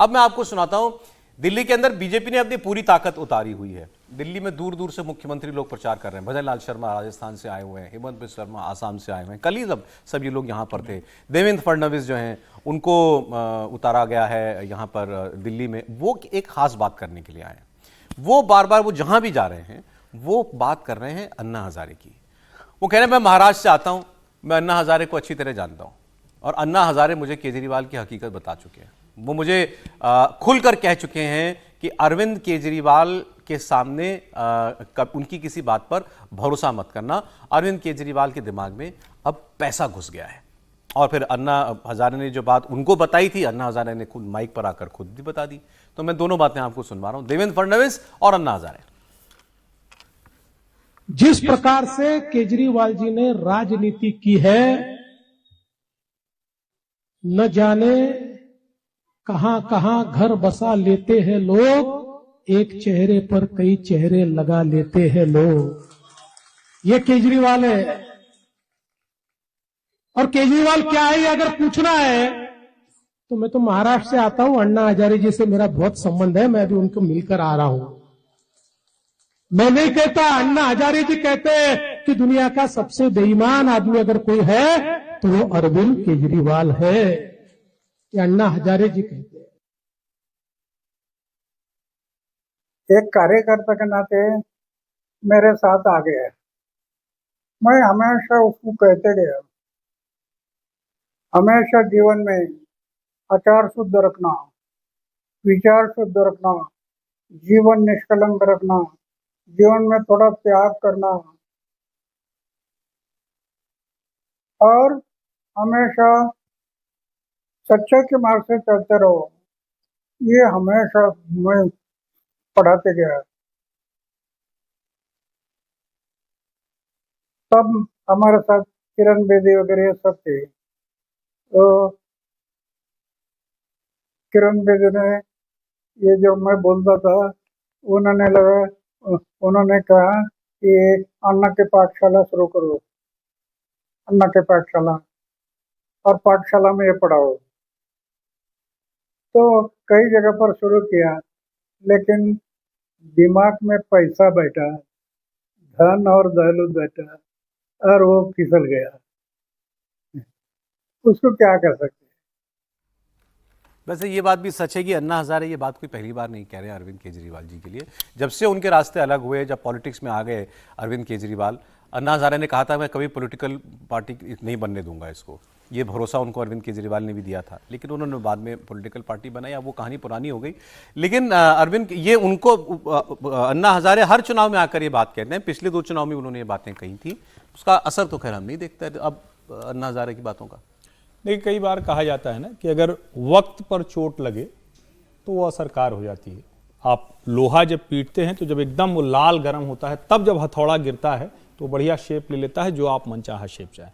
अब मैं आपको सुनाता हूं, दिल्ली के अंदर बीजेपी ने अपनी पूरी ताकत उतारी हुई है। दिल्ली में दूर दूर से मुख्यमंत्री लोग प्रचार कर रहे हैं। भजन लाल शर्मा राजस्थान से आए हुए हैं, हेमंत बिस्वा शर्मा आसाम से आए हुए हैं, कल ही सब ये लोग यहाँ पर थे। देवेंद्र फडणवीस जो हैं उनको उतारा गया है यहाँ पर दिल्ली में। वो एक खास बात करने के लिए आए हैं। वो बार बार वो जहाँ भी जा रहे हैं वो बात कर रहे हैं अन्ना हजारे की। वो कह रहे हैं मैं महाराष्ट्र से आता हूँ, मैं अन्ना हजारे को अच्छी तरह जानता हूँ और अन्ना हजारे मुझे केजरीवाल की हकीकत बता चुके हैं। वो मुझे खुलकर कह चुके हैं कि अरविंद केजरीवाल के सामने उनकी किसी बात पर भरोसा मत करना। अरविंद केजरीवाल के दिमाग में अब पैसा घुस गया है। और फिर अन्ना हजारे ने जो बात उनको बताई थी, अन्ना हजारे ने खुद माइक पर आकर खुद भी बता दी। तो मैं दोनों बातें आपको सुनवा रहा हूं, देवेंद्र फडणवीस और अन्ना हजारे। जिस प्रकार से केजरीवाल जी ने राजनीति की है, न जाने कहां कहां घर बसा लेते हैं लोग, एक चेहरे पर कई चेहरे लगा लेते हैं लोग। ये केजरीवाल है। और केजरीवाल क्या है अगर पूछना है तो मैं तो महाराष्ट्र से आता हूं, अन्ना हजारे जी से मेरा बहुत संबंध है, मैं भी उनको मिलकर आ रहा हूं। मैं नहीं कहता, अन्ना हजारे जी कहते हैं कि दुनिया का सबसे बेईमान आदमी अगर कोई है तो वो अरविंद केजरीवाल है। ये अन्ना हजारे जी कहते हैं। एक कार्यकर्ता के नाते मेरे साथ आ गया। मैं हमेशा उसको कहते गया, हमेशा जीवन में आचार शुद्ध रखना, विचार शुद्ध रखना, जीवन निष्कलंक रखना, जीवन में थोड़ा त्याग करना और हमेशा सच्चाई के मार्ग से चलते रहो। ये हमेशा मैं पढ़ाते गया। तब हमारे साथ किरण बेदी वगैरह सब थे। तो किरण बेदी ने ये जो मैं बोलता था, उन्होंने कहा कि अन्ना के पाठशाला शुरू करो, अन्ना के पाठशाला, और पाठशाला में ये पढ़ाओ। तो कई जगह पर शुरू किया, लेकिन दिमाग में पैसा बैठा, धन और दौलत बैठा और वो फिसल गया। उसको क्या कर सकते। वैसे ये बात भी सच है कि अन्ना हजारे ये बात कोई पहली बार नहीं कह रहे हैं अरविंद केजरीवाल जी के लिए। जब से उनके रास्ते अलग हुए, जब पॉलिटिक्स में आ गए अरविंद केजरीवाल, अन्ना हजारे ने कहा था मैं कभी पॉलिटिकल पार्टी नहीं बनने दूंगा इसको। ये भरोसा उनको अरविंद केजरीवाल ने भी दिया था, लेकिन उन्होंने बाद में पॉलिटिकल पार्टी बनाई। अब वो कहानी पुरानी हो गई। लेकिन अरविंद ये उनको अन्ना हजारे हर चुनाव में आकर ये बात कहते हैं। पिछले 2 चुनाव में उन्होंने ये बातें कही थी, उसका असर तो खैर हम नहीं देखते अब अन्ना हजारे की बातों का। देखिए, कई बार कहा जाता है ना कि अगर वक्त पर चोट लगे तो वो असरकार हो जाती है। आप लोहा जब पीटते हैं तो जब एकदम वो लाल गर्म होता है, तब जब हथौड़ा गिरता है तो बढ़िया शेप ले लेता है, जो आप मनचाहा शेप चाहे।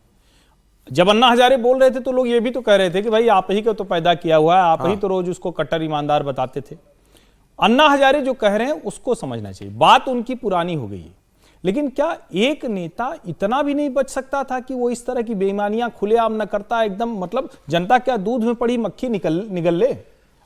जब अन्ना हजारे बोल रहे थे तो लोग ये भी तो कह रहे थे कि भाई आप ही का तो पैदा किया हुआ है, आप ही तो रोज उसको कट्टर ईमानदार बताते थे। अन्ना हजारे जो कह रहे हैं उसको समझना चाहिए। बात उनकी पुरानी हो गई है, लेकिन क्या एक नेता इतना भी नहीं बच सकता था कि वो इस तरह की बेईमानियां खुलेआम न करता? एकदम मतलब जनता क्या दूध में पड़ी मक्खी निगल ले।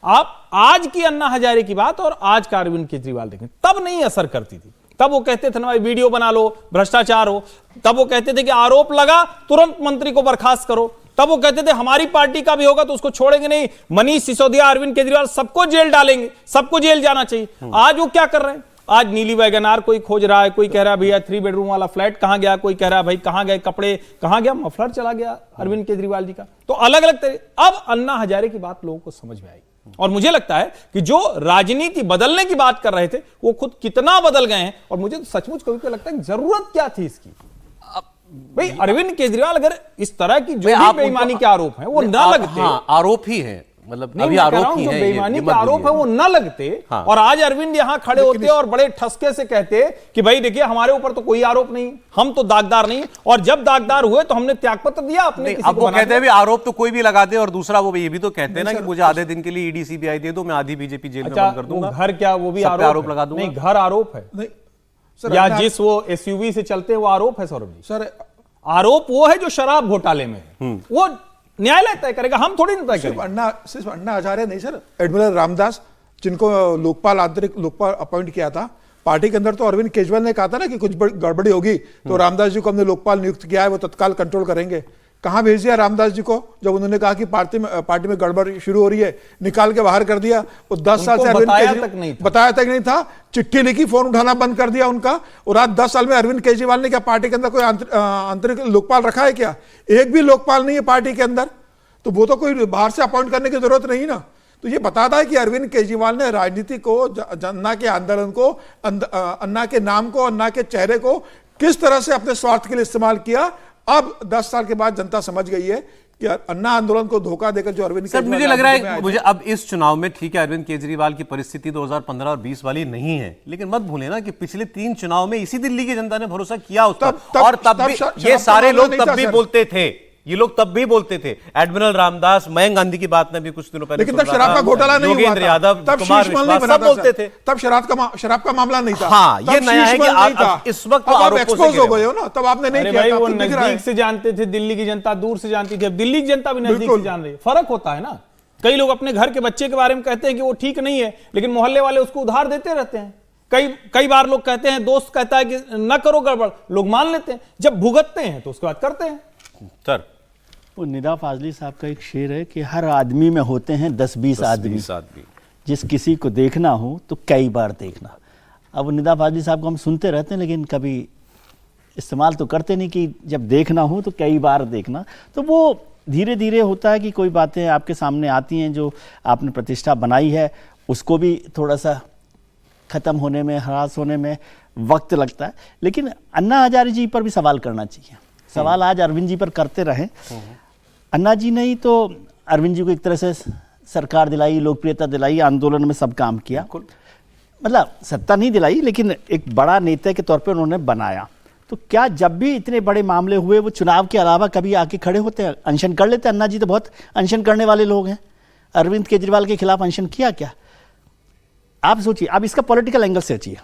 आप आज की अन्ना हजारे की बात और आज का अरविंद केजरीवाल देखें, तब नहीं असर करती थी। तब वो कहते थे ना भाई वीडियो बना लो, भ्रष्टाचार हो। तब वो कहते थे कि आरोप लगा तुरंत मंत्री को बर्खास्त करो। तब वो कहते थे हमारी पार्टी का भी होगा तो उसको छोड़ेंगे नहीं, मनीष सिसोदिया, अरविंद केजरीवाल सबको जेल डालेंगे, सबको जेल जाना चाहिए। आज वो क्या कर रहे हैं? आज नीली वैगनार कोई खोज रहा है, कोई कह रहा है भैया 3 बेडरूम वाला फ्लैट कहां गया, कोई कह रहा है भाई कहां गए कपड़े, कहां गया मफलर, चला गया अरविंद केजरीवाल जी का। तो अलग अलग तरह। अब अन्ना हजारे की बात लोगों को समझ में आई और मुझे लगता है कि जो राजनीति बदलने की बात कर रहे थे वो खुद कितना बदल गए हैं। और मुझे तो सचमुच कभी लगता है जरूरत क्या थी इसकी। भाई अरविंद केजरीवाल अगर इस तरह की जो भी बेईमानी के आरोप हैं वो ना लगते, आरोप ही है, मतलब अभी आरोप ही है, बेईमानी के आरोप है वो न लगते। हाँ। और आज अरविंद यहां खड़े होते और बड़े ठसके से कहते कि भाई देखिए हमारे ऊपर तो कोई आरोप नहीं, हम तो दागदार नहीं, और जब दागदार हुए तो हमने त्यागपत्र दिया अपने। अब वो कहते हैं भी आरोप तो कोई भी लगा दे, और दूसरा वो ये भी तो कहते हैं ना कि मुझे आधे दिन के लिए ईडी सीबीआई दे दो, मैं आधी बीजेपी जेल में बंद कर दूंगा। घर क्या वो भी आरोप लगा दूंगा? नहीं, घर आरोप है या जिस वो एसयूवी से चलते हैं वो आरोप है। सौरभ जी, सर आरोप वो है जो शराब घोटाले में है। वो न्यायालय तय करेगा, हम थोड़ी ना तय सिर्फ करेंगे। सिर्फ अन्ना हजारे नहीं सर, एडमिरल रामदास जिनको लोकपाल आंतरिक लोकपाल अपॉइंट किया था, पार्टी के अंदर तो अरविंद केजरीवाल ने कहा था ना कि कुछ गड़बड़ी होगी तो रामदास जी को हमने लोकपाल नियुक्त किया है, वो तत्काल कंट्रोल करेंगे। कहां भेज दिया रामदास जी को जब उन्होंने कहा कि पार्टी में गड़बड़ शुरू हो रही है, निकाल के बाहर कर दिया। वो 10 साल से अरविंद बताया तक नहीं था, चिट्ठी लिखी, फोन उठाना बंद कर दिया उनका। और आज 10 साल में अरविंद केजरीवाल ने क्या पार्टी के अंदर कोई आंतरिक लोकपाल रखा है क्या? एक भी लोकपाल नहीं है पार्टी के अंदर, तो वो तो कोई बाहर से अपॉइंट करने की जरूरत नहीं ना। तो ये बताता है कि अरविंद केजरीवाल ने राजनीति को, अन्ना के आंदोलन को, अन्ना के नाम को, अन्ना के चेहरे को किस तरह से अपने स्वार्थ के लिए इस्तेमाल किया। अब 10 साल के बाद जनता समझ गई है कि अन्ना आंदोलन को धोखा देकर जो अरविंद सर, मुझे लग रहा है मुझे अब इस चुनाव में, ठीक है अरविंद केजरीवाल की परिस्थिति 2015 और 20 वाली नहीं है, लेकिन मत भूलें ना कि पिछले 3 चुनाव में इसी दिल्ली की जनता ने भरोसा किया उस पर, और तब भी ये सारे लोग तब भी बोलते थे, ये लोग तब भी बोलते थे, एडमिरल रामदास, मयंक गांधी की बात में भी कुछ दिनों पहले, लेकिन तब शराब का घोटाला नहीं हुआ था, योगेंद्र यादव, तब कुमार शीश महल नहीं विश्वास बना सब बोलते थे, तब शराब का मामला नहीं था। हाँ, ये नया है कि आप इस वक्त आप एक्सपोज हो गए हो ना, तब आपने नहीं किया। वो नजदीक से जानते थे, दिल्ली की जनता दूर से जानती थी, अब दिल्ली की जनता भी नजदीक से जान रही है। फर्क होता है ना, कई लोग अपने घर के बच्चे के बारे में कहते हैं कि वो ठीक नहीं है, लेकिन मोहल्ले वाले उसको उधार देते रहते हैं। कई बार लोग कहते हैं, दोस्त कहता है कि न करो गड़बड़, लोग मान लेते हैं, जब भुगतते हैं तो उसके बाद करते हैं। सर, वो निदा फाजली साहब का एक शेर है कि हर आदमी में होते हैं 10-20 आदमी, जिस किसी को देखना हो तो कई बार देखना। अब निदा फाजली साहब को हम सुनते रहते हैं, लेकिन कभी इस्तेमाल तो करते नहीं कि जब देखना हो तो कई बार देखना। तो वो धीरे धीरे होता है कि कोई बातें आपके सामने आती हैं जो आपने प्रतिष्ठा बनाई है, उसको भी थोड़ा सा ख़त्म होने में, ह्रास होने में वक्त लगता है। लेकिन अन्ना हजारे जी पर भी सवाल करना चाहिए। सवाल आज अरविंद जी पर करते रहे। अन्ना जी ने ही तो अरविंद जी को एक तरह से सरकार दिलाई, लोकप्रियता दिलाई, आंदोलन में सब काम किया, मतलब सत्ता नहीं दिलाई, लेकिन एक बड़ा नेता के तौर पे उन्होंने बनाया। तो क्या जब भी इतने बड़े मामले हुए वो चुनाव के अलावा कभी आके खड़े होते हैं, अनशन कर लेते? अन्ना जी तो बहुत अनशन करने वाले लोग हैं। अरविंद केजरीवाल के खिलाफ अनशन किया क्या? आप सोचिए, आप इसका पॉलिटिकल एंगल से सोचिए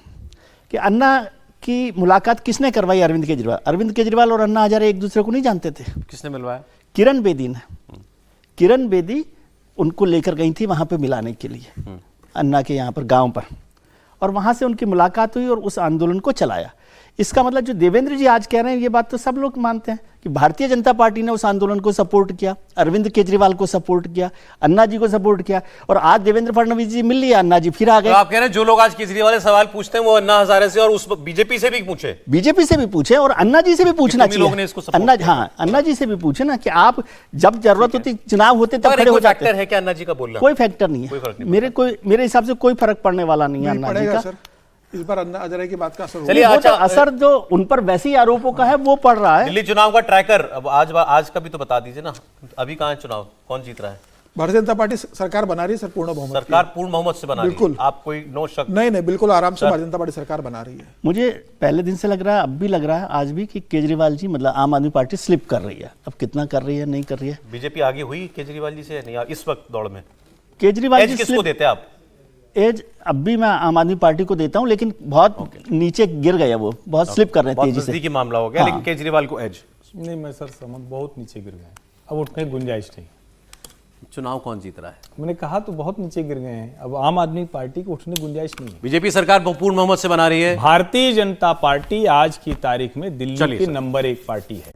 कि अन्ना की मुलाकात किसने करवाई? अरविंद केजरीवाल। अरविंद केजरीवाल और अन्ना हजारे एक दूसरे को नहीं जानते थे। किसने मिलवाया? किरण बेदी ने। किरण बेदी उनको लेकर गई थी वहां पे मिलाने के लिए, अन्ना के यहाँ पर गांव पर, और वहां से उनकी मुलाकात हुई और उस आंदोलन को चलाया। इसका मतलब जो देवेंद्र जी आज कह रहे हैं, ये बात तो सब लोग मानते हैं कि भारतीय जनता पार्टी ने उस आंदोलन को सपोर्ट किया, अरविंद केजरीवाल को सपोर्ट किया, अन्ना जी को सपोर्ट किया, और आज देवेंद्र फडणवीस जी मिल लिया, अन्ना जी फिर आ गए। तो आप कह रहे हैं जो लोग आज केजरीवाल से सवाल पूछते हैं वो अन्ना हजारे से और उस बीजेपी से भी पूछे, बीजेपी से भी पूछे और अन्ना जी से भी पूछना चाहिए। अन्ना, हाँ, अन्ना जी से भी पूछे ना कि आप जब जरूरत होती, चुनाव होते तब खड़े हो जाते हैं। है क्या अन्ना जी का बोलना? कोई फैक्टर नहीं है, मेरे हिसाब से कोई फर्क पड़ने वाला नहीं है अन्ना जी का। इस बार अन्ना हजारे की बात का असर चलिए, अच्छा, असर जो उन पर वैसे ही आरोपों का है वो पड़ रहा है। दिल्ली चुनाव का ट्रैकर अब आज का भी तो बता दीजिए ना, अभी कहां है चुनाव, कौन जीत रहा है? भारतीय जनता पार्टी सरकार बना रही है सर, पूर्ण बहुमत। सरकार पूर्ण बहुमत से बना रही है, बिल्कुल। आप कोई नो शक? नहीं, बिल्कुल आराम से भारतीय जनता पार्टी सरकार बना रही है। मुझे पहले दिन से लग रहा है, अब भी लग रहा है, आज भी, कि केजरीवाल जी, मतलब आम आदमी पार्टी स्लिप कर रही है। अब कितना कर रही है, नहीं कर रही है। बीजेपी आगे हुई केजरीवाल जी से नहीं इस वक्त दौड़ में? केजरीवाल जी किसको देते हैं आप एज? अब भी मैं आम आदमी पार्टी को देता हूं, लेकिन बहुत नीचे गिर गया, वो बहुत स्लिप कर रहे हैं तेजी से। नजदीकी मामला हो गया, लेकिन केजरीवाल को एज? नहीं, मैं सर समझ, बहुत नीचे गिर गए, अब उठने की गुंजाइश नहीं। चुनाव कौन जीत रहा है? मैंने कहा तो बहुत नीचे गिर गए हैं, अब आम आदमी पार्टी को उठने की गुंजाइश नहीं है। बीजेपी सरकार पूर्ण बहुमत से बना रही है। भारतीय जनता पार्टी आज की तारीख में दिल्ली की नंबर 1 पार्टी है।